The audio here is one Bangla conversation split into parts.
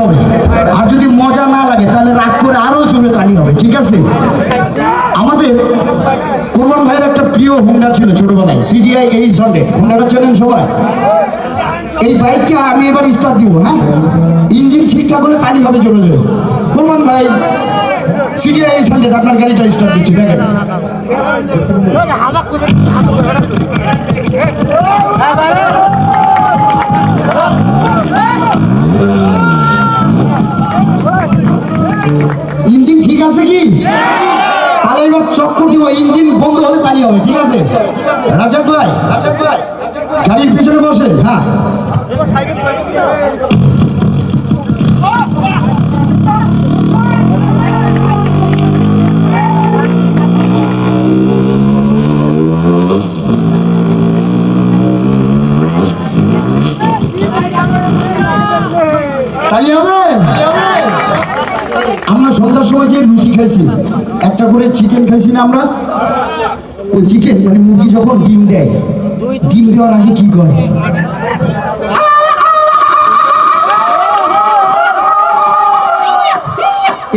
হবে, আর যদি মজা না লাগে তাহলে রাগ করে আরো জোরে তালি হবে, ঠিক আছে? আমাদের কোরবান ভাইয়ের একটা প্রিয় হুন্ডা ছিল ছোটবেলায়, সিডিআই 800। হুন্ডাটা চেনেন সবাই? এই বাইকটা আমি এবার স্টার্ট দিব, হ্যাঁ? ইঞ্জিন ঠিকঠাক হলে তালি হবে জোরে জোরে। কোরবান ভাই সিডিআই 800 আপনার গাড়িটা স্টার্ট দিচ্ছি, দেখেন। ইঞ্জিন ঠিক আছে কি? তাহলে এবার চক্কর দিব, ইঞ্জিন বন্ধ হলে তালি হবে, ঠিক আছে? রাজাক ভাই গাড়ির পিছনে বসে, হ্যাঁ। তালি হবে? আমরা সন্ধ্যার সময় যে রুটি খাইছি, একটা করে চিকেন খাইছি না আমরা? ওই চিকেন মানে মুরগি যখন ডিম দেয়, ডিম দেওয়ার আগে কি করে?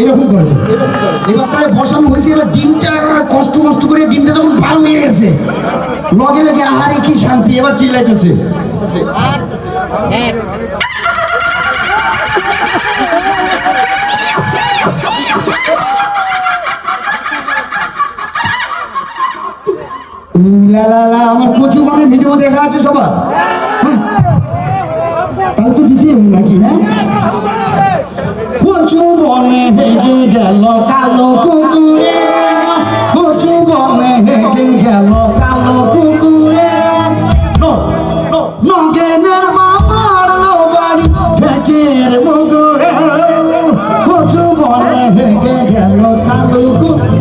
এরকম করে। এবার তারে বসানো হয়েছে, এবার ডিমটা কষ্ট করে ডিমটা যখন বার হয়ে গেছে, লগে লগে আহারে কি শান্তি, এবার চিল্লাইতেছে। আমার কচু মানে ভিডিও দেখা আছে সবার, তাহলে তো দিতে নাকি? হ্যাঁ, কচু বনে হেগে গেল কালো কুকুরে, কচু বনে হেগে গেল কালো কুকুরে, নগেনের মা মারলো বাড়ি ঠেকের মুগুরে, কচু বনে হেগে গেল কালো কুকুরে।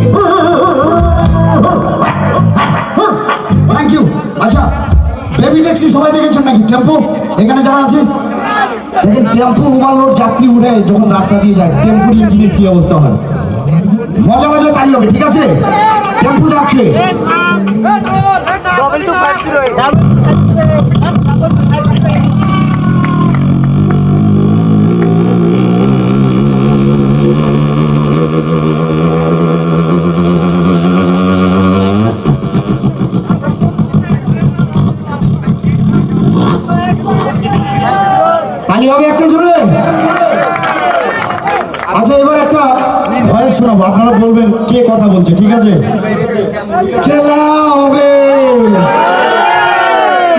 Thank you. আচ্ছা, বেবি ট্যাক্সি সবাই দেখেছেন নাকি? টেম্পো এখানে যারা আছে দেখেন, টেম্পো ওভারলোড যাত্রী উঠে যখন রাস্তা দিয়ে যায়, টেম্পুর ইঞ্জিনের কি অবস্থা হয়? মজা লাগলে তালি হবে, ঠিক আছে? টেম্পো যাচ্ছে। তালি হবে একটা জোরে। আচ্ছা, এবার একটা ভয়েস শোনাবো, আপনারা বলবেন কে কথা বলছে, ঠিক আছে? খেলা হবে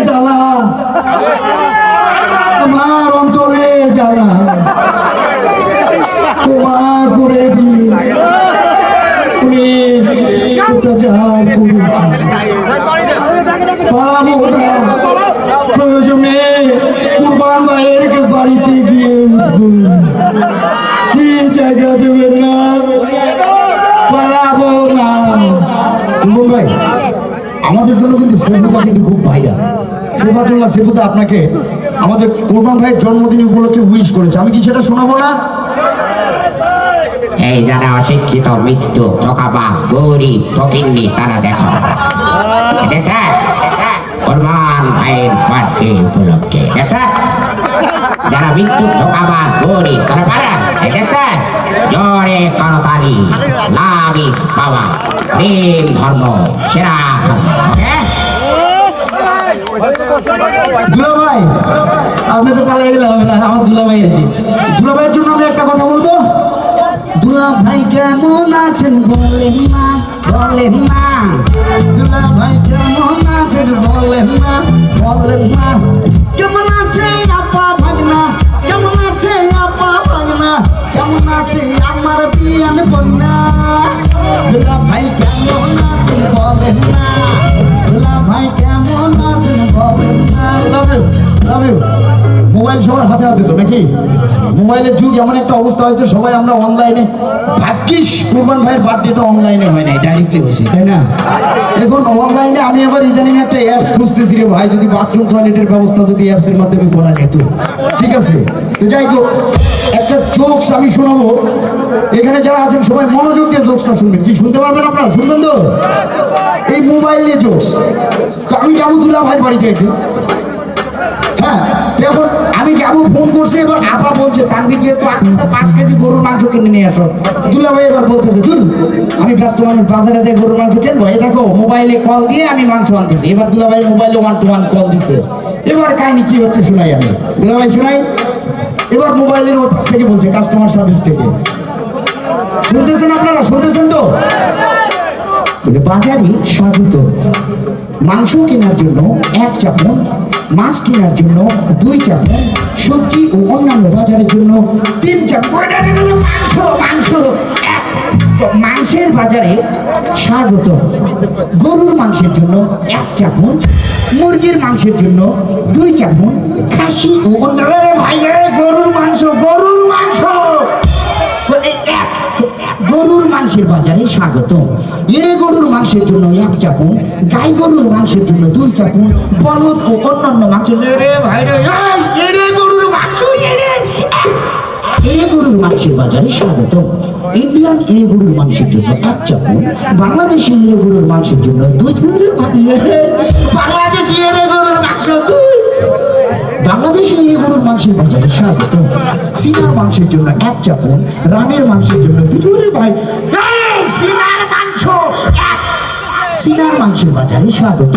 জ্বালা আমার অন্তরে, জ্বালা তোমার করে দিই অত্যাচার করেছি, পাবো না প্রয়োজনে কুরবান ভাইয়ের বাড়িতে গিয়ে উঠবো, কি জায়গা দেবেন না, পালাবো না। ভাই আমাদের জন্য কিন্তু সেফুদা কিন্তু খুব ভাইরা, সেফাতুল্লাহ সেফুদা আপনাকে আমাদের কোরবান ভাইয়ের জন্মদিন উপলক্ষে উইশ করেছে, আমি কি সেটা শোনাবো না? এই যারা অশিক্ষিত, মৃত্যু, ধোঁকাবাজ, গরিব, ফকিন্নি, তারা দেখো কোরবান ভাইয়ের বার্থডে উপলক্ষে যারা মৃত্যু, ধোঁকাবাজ, গরিব, তারা পারেন জোরে করতালি, লাভ ইজ পাওয়ার, প্রেম ধর্ম সেরা ধর্ম। দুলা ভাই আপনি তো পালাই গেলে হবে না, আমার দুলা ভাই আছে। দুলা ভাইয়ের জন্য আমরা একটা কথা বলবো। দুলা ভাই কেমন আছেন বলেন না, বলেন না। দুলা ভাই কেমন আছেন বলেন না, বলেন না। কেমন আছে আপা ভাগনা, কেমন আছে আপা ভাগনা, কেমন আছে আমার বিয়ান বন্যা। দুলা ভাই কেমন আছেন বলেন না, দুলা ভাই কেমন আছেন বলেন না। Love you, love you. Mobile সবার হাতে হাতে তো নাকি? মোবাইলের যুগ, এমন একটা অবস্থা হয়েছে সবাই আমরা অনলাইনে। ভাগ্যিস কোরবান ভাইয়ের বার্থডেটা অনলাইনে হয় নাই, ডাইরেক্টলি হয়েছে, তাই না? এখন অনলাইনে আমি আবার ইদানিং একটা অ্যাপস খুঁজতেছি রে ভাই, যদি বাথরুম টয়লেটের ব্যবস্থা যদি অ্যাপসের মাধ্যমে করা যেত, ঠিক আছে? তো যাই হোক, একটা জোকস আমি শোনাবো, এখানে যারা আছেন সবাই মনোযোগ দিয়ে জোকসটা শুনবেন। কি শুনতে পারবেন আপনারা? শুনবেন তো? এই মোবাইল নিয়ে জোকস। তো আমি যাবো দুলা ভাইয়ের বাড়িতে একদিন, হ্যাঁ। এখন আমি যাবো ফোন করছে, এবার আপা বলছে তানভীর গিয়ে তো 5 কেজি গরুর মাংস কিনে নিয়ে আসো। দুলা ভাই এবার বলতেছে দুল আমি ব্যস্ত মানুষ, বাজারে যাই গরুর মাংস কিনবো, এই দেখো মোবাইলে কল দিয়ে আমি মাংস আনতেছি। এবার দুলা ভাই মোবাইলে 1 to 1 কল দিছে। এবার কাহিনী কি হচ্ছে শোনাই আমি, দুলা ভাই শোনাই। এবার মোবাইলের ওর পাশ থেকে বলছে কাস্টমার সার্ভিস থেকে, শুনতেছেন আপনারা, শুনতেছেন তো? বাজারে স্বাগত, মাংস কেনার জন্য 1 চাপন, মাছ কেনার জন্য 2 চাপন, সবজি ও অন্যান্য বাজারের জন্য 3 চাপন। মাংস মাংসের বাজারে স্বাগত, গরুর মাংসের জন্য 1 চাপন, মুরগির মাংসের জন্য 2 চাপন, খাসি ও অন্যান্য গরুর মাংস গরুর মাংসের বাজারে স্বাগত, এড়ে গরুর মাংসের জন্য 1 চাপন, গাই গরুর মাংসের জন্য 2 চাপন, বলদ ও অন্যান্য মাংস এড়ে গরুর মাংসের বাজারে স্বাগত, ইন্ডিয়ান এড়ে গরুর মাংসের জন্য 1 চাপন, বাংলাদেশি এড়ে গরুর মাংসের জন্য 2 বাংলাদেশি এড়ে গরুর মাংস 2 বাংলাদেশি এড়ে গরুর মাংসের বাজারে স্বাগত, সিনার মাংসের জন্য 1 চাপন, রানের মাংসের জন্য 2 ভাই সিনার মাংসের বাজারে স্বাগত,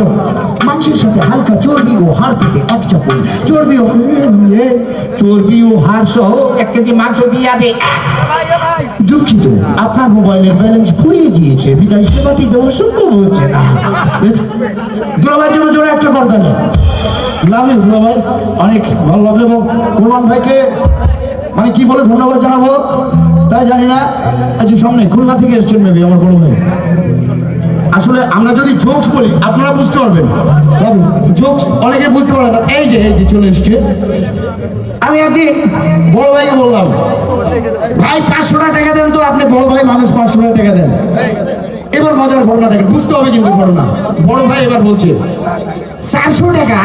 মাংসের সাথে হালকা চর্বি ও হাড় থেকে 1 চাপন, চর্বি ও হাড় সহ 1 কেজি মাংস দিয়া দে। দুঃখিত, আপনার মোবাইলের ব্যালেন্স ফুরিয়ে গিয়েছে, বিদায় সেবাটি দেওয়া সম্ভব হচ্ছে না। দুলাভাইয়ের জন্য জোরে একটা করতালি। লাভ ইউ দুলাভাই, অনেক ভালো লাগলো। এবং কোরবান ভাইকে মানে কি বলে ধন্যবাদ জানাবো তাই জানি না। আচ্ছা সামনে খুলনা থেকে এসছেন মেবি আমার বড় ভাই। আসলে আমরা যদি জোকস বলি আপনারা বুঝতে পারবেন, জোকস অনেকে বুঝতে পারে না। এই যে চলে এসছে, আমি একদিন বড় ভাইকে বললাম ভাই 500 টাকা দেন তো, আপনি বড় ভাই মানুষ 500 টাকা দেন। এবার মজার ঘটনা দেখেন, বুঝতে হবে কিন্তু ঘটনা। বড় ভাই এবার বলছে 400 টাকা,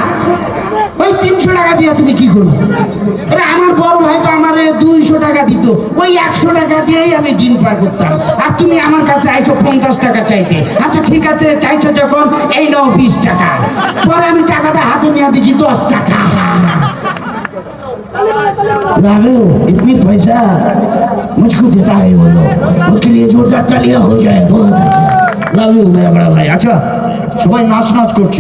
ওই 300 টাকা দিয়ে তুমি কি করবে? আরে আমার বড় ভাই তো আমার 200 টাকা দিত, ওই 100 টাকা দিয়েই আমি দিন পার করতাম, আর তুমি আমার কাছে আইছো 50 টাকা চাইতে। আচ্ছা ঠিক আছে, চাইছো যখন এই নাও 20 টাকা। পরে আমি টাকাটা হাতে নিয়ে দেখি 10 টাকা। राबू इतनी पैसा मुझको देता है वो लोग, उसके लिए जोरदार तालियां हो जाए, बहुत अच्छा। लव यू मेरा बड़ा भाई। अच्छा সবাই নাচ করছে।